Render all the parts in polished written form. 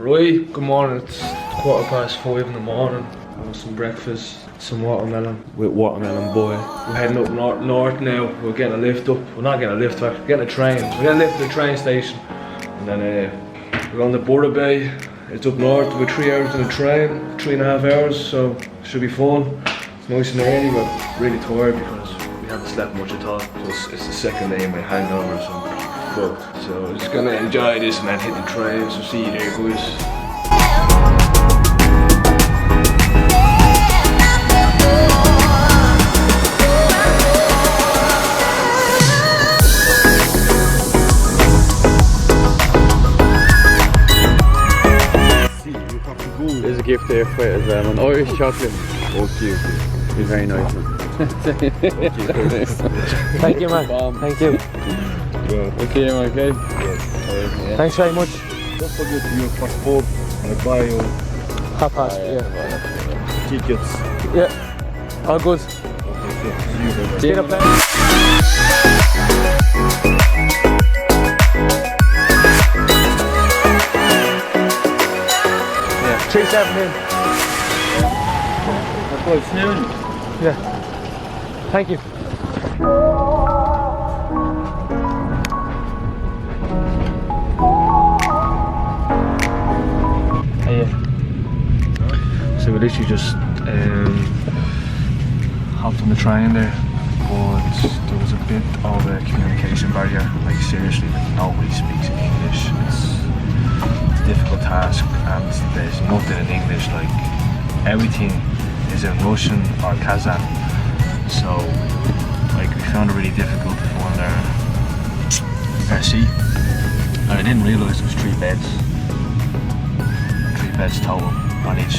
Right, good morning. It's 5:15 in the morning. Having some breakfast, some watermelon with watermelon boy. We're heading up north now. We're getting a lift up. We're not getting a lift, we're getting a train. We're getting a lift to the train station. And then we're going to Burabay. It's up north. We're 3 hours in the train, 3.5 hours, so it should be fun. It's nice and early, but really tired because we haven't slept much at all. So it's the second day of my hangover, so fucked. So I'm just gonna enjoy this and then hit the train. So see you there, guys. There's a gift there for it as well, an Irish chocolate. Oh, cute. He's very nice, man. Thank you, man. Thank you. Okay, man, okay? Yeah. Thanks very much. Don't forget your passport and buy your tickets. Yeah, all good. Okay, see you. Get up there. Yeah, 3:17. That's why it's noon. Yeah. Thank you. So we literally just hopped on the train there, but there was a bit of a communication barrier. Like seriously, like nobody speaks English. It's a difficult task, and there's nothing in English. Like everything is in Russian or Kazakh. So like we found it really difficult to find our seat, and I didn't realise there was 3 beds total on each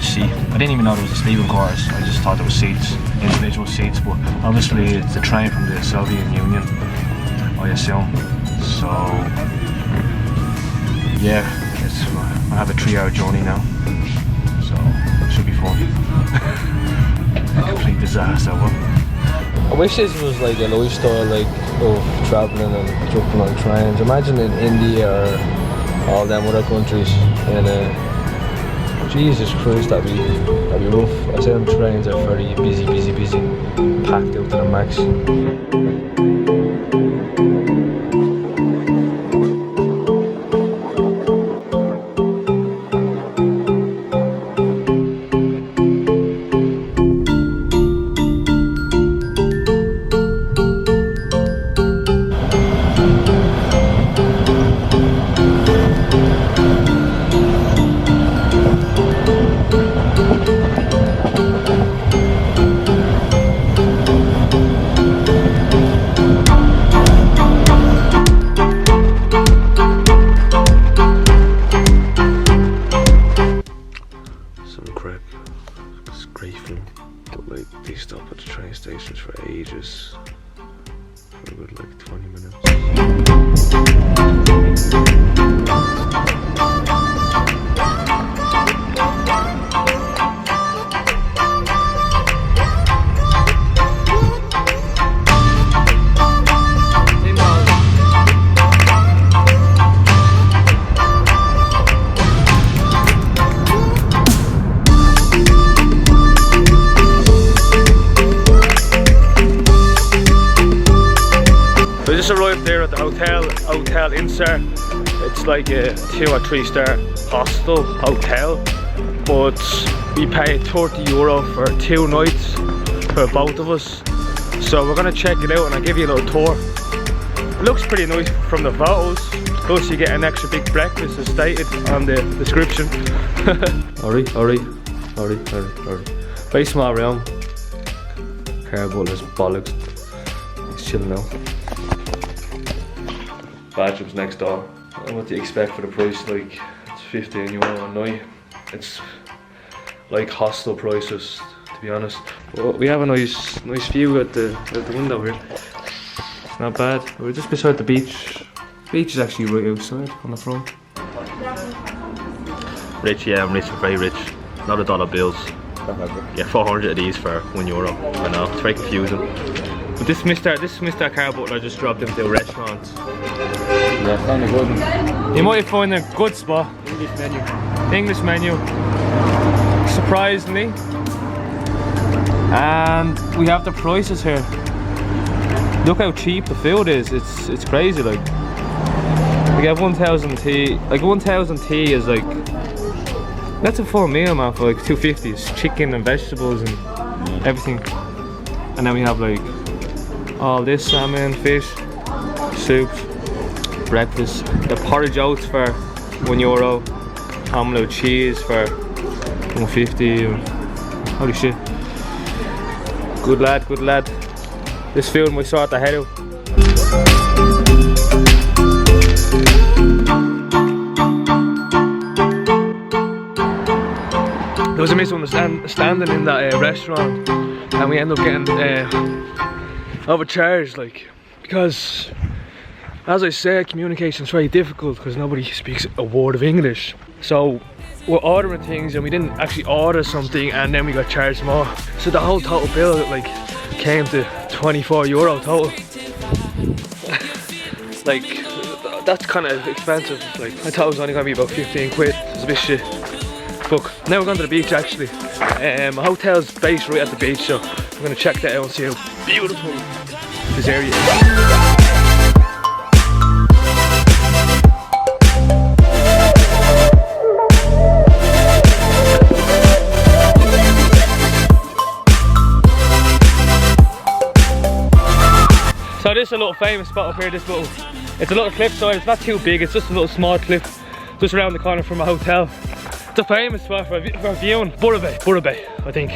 seat. I didn't even know there was a sleeping quarters. I just thought there was seats, individual seats, but obviously it's a train from the Soviet Union, I assume. So yeah, I have a 3-hour journey now, so it should be fun. A complete disaster. I wish this was like a lifestyle like of travelling and jumping on trains. Imagine in India or all them other countries, and Jesus Christ, that'd be rough. I say them trains are very busy, packed out to the max. It's great film, but like they stop at the train stations for ages, for a good like 20 minutes. We just arrived there at the Hotel Insert. It's like a 2 or 3 star hostel hotel, but we paid €30 for 2 nights for both of us. So we're gonna check it out and I'll give you a little tour. It looks pretty nice from the photos. Plus you get an extra big breakfast as stated on the description. Alright. Very small room. Car butler's bollocks. He's chilling now. Bathroom's next door. I don't know what do you expect for the price, like it's €15 a night. It's like hostel prices, to be honest. But we have a nice view at the window here. It's not bad. We're just beside the beach. The beach is actually right outside on the front. Rich, yeah, I'm rich, very rich. Not $1 bills. Yeah, 400 of these for €1. I know, it's very confusing. But this Mr. Car Butler just dropped into a restaurant. Yeah, it's only good. You might find a good spot. English menu. Surprisingly. And we have the prices here. Look how cheap the food is. It's crazy. Like we get 1,000 tea. Like 1,000 tea is like, that's a full meal, man, for like 250. It's chicken and vegetables and everything. And then we have like all this salmon, fish, soups, breakfast. The porridge oats for €1. Omelette cheese for 150. Holy shit. Good lad, good lad. This food we sort the head out. There was a misunderstanding in that restaurant, and we ended up getting overcharged, like, because, as I said, communication is very difficult because nobody speaks a word of English. So we're ordering things and we didn't actually order something, and then we got charged more. So the whole total bill like came to €24 total. Like, that's kind of expensive. Like, I thought it was only gonna be about 15 quid. It's a bit shit. Look, now we're going to the beach actually. My hotel's based right at the beach, so I'm gonna check that out and see how beautiful this area is. So this is a little famous spot up here, it's a little cliffside, it's not too big, it's just a little small cliff just around the corner from my hotel. It's a famous spot for viewing. Burabay, I think.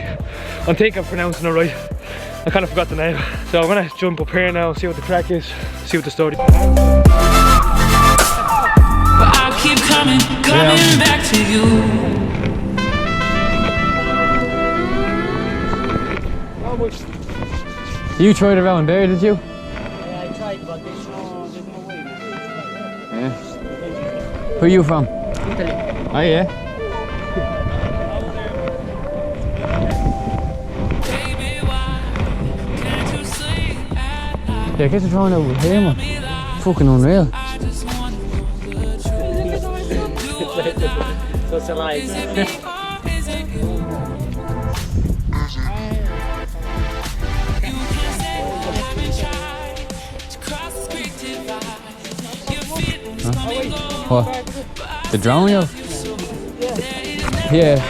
I think I'm pronouncing it right. I kind of forgot the name. So I'm gonna jump up here now and see what the crack is, see what the story is. But I'll keep coming back to you. You tried around there, did you? Yeah, I tried, but there's no way. Yeah. Where are you from? Italy. Oh yeah. Yeah, get the drone over here, man. Fucking unreal. Socialize. What? The drone, yo? Yeah.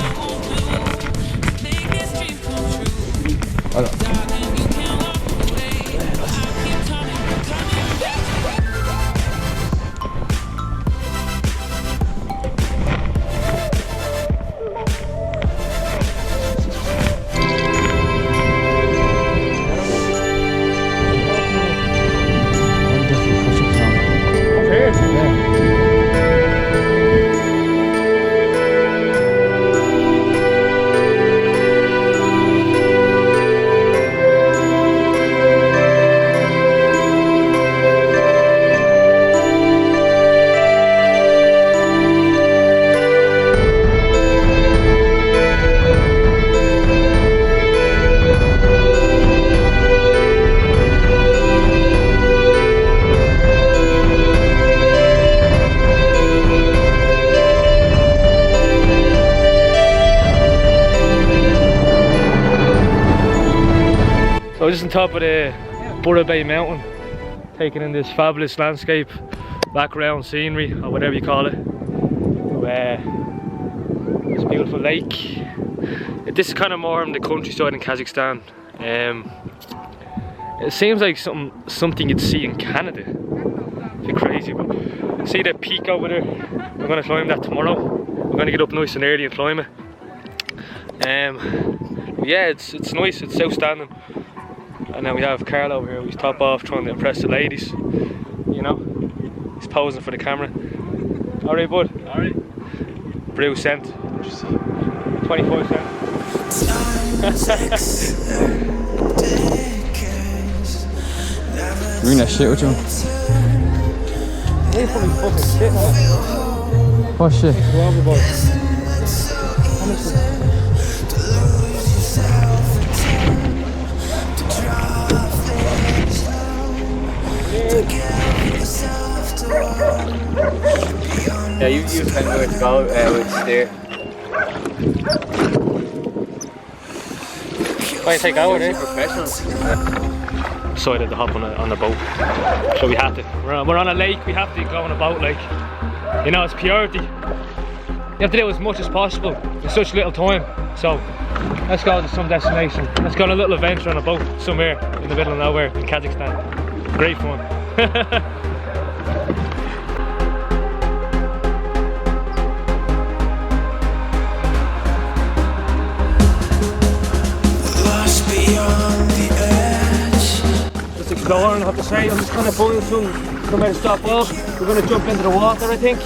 So just on top of the Burabay mountain, taking in this fabulous landscape, background scenery, or whatever you call it. This beautiful lake. This is kind of more on the countryside in Kazakhstan. It seems like something you'd see in Canada. It's a bit crazy, but see that peak over there? We're gonna climb that tomorrow. We're gonna get up nice and early and climb it. Yeah, it's nice, it's outstanding. And then we have Carl over here, who's top off trying to impress the ladies. You know, he's posing for the camera. Alright, bud. Alright. Brew cent. 25 cents. Bring that shit with you. He's probably fucking shit, man. What shit? Rubber boy. Yeah, you tell me where to go, where to steer. Why take over there? Professionals. Decided to hop on the boat. So we have to. We're on a lake, we have to go on a boat, like, you know, it's purity. You have to do as much as possible in such little time. So let's go to some destination. Let's go on a little adventure on a boat somewhere in the middle of nowhere in Kazakhstan. Great fun. Just exploring, I have to say. I'm just kind of finding somewhere to stop off. We're going to jump into the water, I think.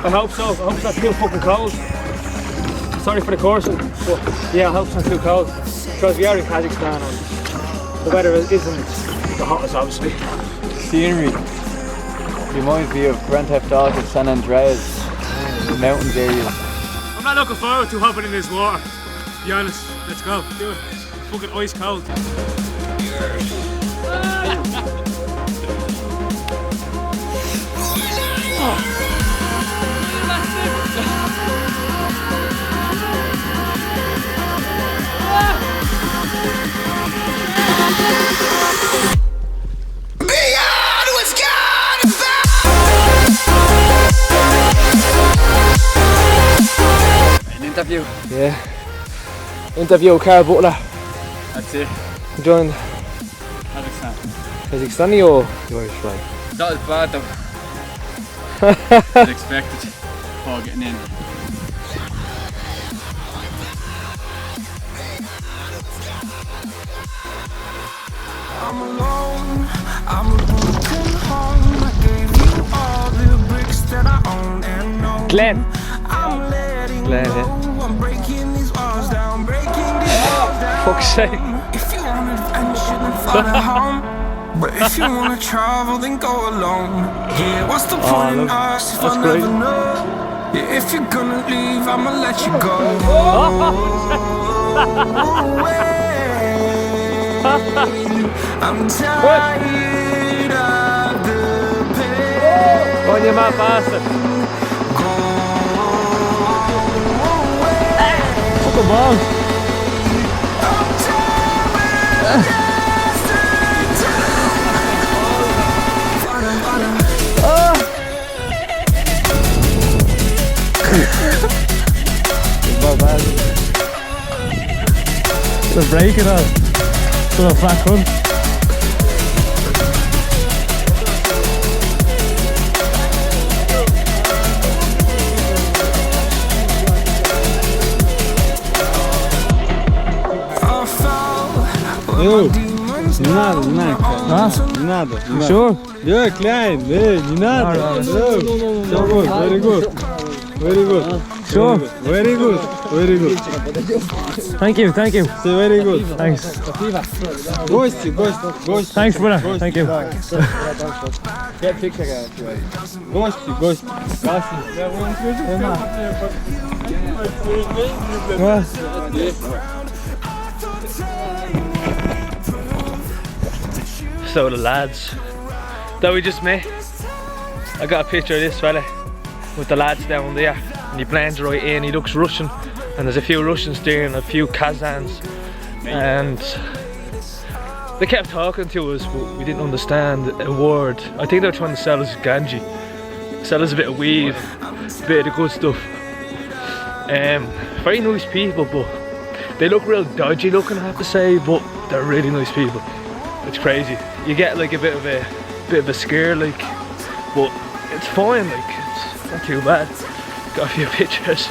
I hope so. I hope it's not too fucking cold. Sorry for the cursing, but yeah, I hope it's not too cold. Because we are in Kazakhstan and the weather isn't the hottest, obviously. Scenery reminds me of Grand Theft Auto San Andreas, mountains area. I'm not looking forward to hopping in this water, to be honest. Let's go, do it. It's fucking ice cold. Interview. Yeah. Interview Carl Butler. That's it. Joined Kazakhstan. Kazakhstani or the Irish flag? Not as bad though. As expected. Oh, getting in. I'm alone, I'm a broken home. I gave you all the bricks that I own and know. Glenn. I'm letting Glenn, go. I'm breaking these walls down, breaking these walls down. Fuck's sake. If you want adventure, then follow home. But if you wanna travel, then go alone. Yeah, what's the point in us if I never know? Yeah, if you're gonna leave, I'ma let you go. I'm tired of the pain. On your mouth, bastard. Fucking bomb. The break it up. To the flat front. Не надо, не надо. Не надо. Sure? Yeah, klein, не надо. Все good, very good. Very good. Sure. Very good. Very good. Thank you, thank you. Say very good. Thanks. Гости. Thanks, brother. Thank you. Get picture, guys. Гости. So the lads that we just met, I got a picture of this fella with the lads down there, and he blends right in. He looks Russian, and there's a few Russians there and a few Kazakhs, and they kept talking to us, but we didn't understand a word. I think they were trying to sell us ganji, sell us a bit of weed, a bit of the good stuff. Very nice people, but they look real dodgy looking, I have to say, but they're really nice people. It's crazy. You get like a bit of a scare, like, but it's fine, like, it's not too bad. Got a few pictures.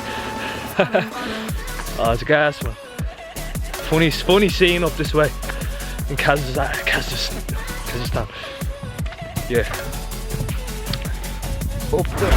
Oh, it's a gas, man. Funny scene up this way in Kazakhstan. Yeah. Up there.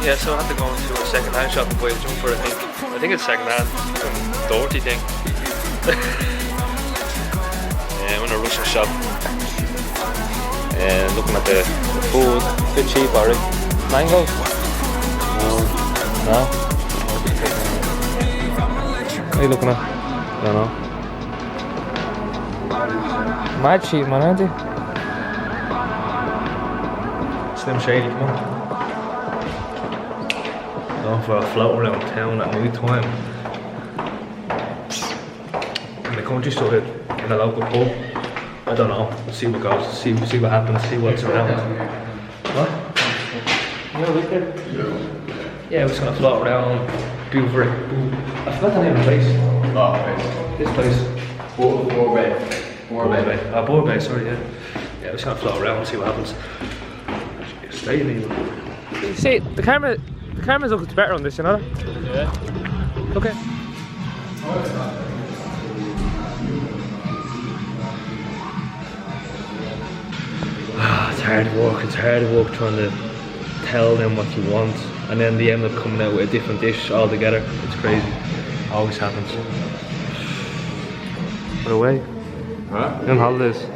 Yeah, so I had to go into a second-hand shop and buy a jumper, I think it's second-hand, some dirty thing. Yeah, I'm in a Russian shop. and looking at the food. A bit cheap, alright. Mangoes? No? What are you looking at? I don't know. Mad cheap, man, aren't you? Slim Shady, come on. Going for a float around town at night time. In the country store in a local pub. I don't know. We'll see what goes. See what happens. See what's around. What? Yeah, we could. Yeah, we're just gonna float around. Burabay. I forgot the name of the place. Oh, right. This place. Burabay. Burabay, sorry, yeah. Yeah, we're just gonna float around and see what happens. Stay in here. You see, the camera's looking better on this, you know? Yeah. Okay. It's hard work trying to tell them what you want, and then they end up coming out with a different dish altogether. It's crazy. Always happens. What away? Huh? On holidays.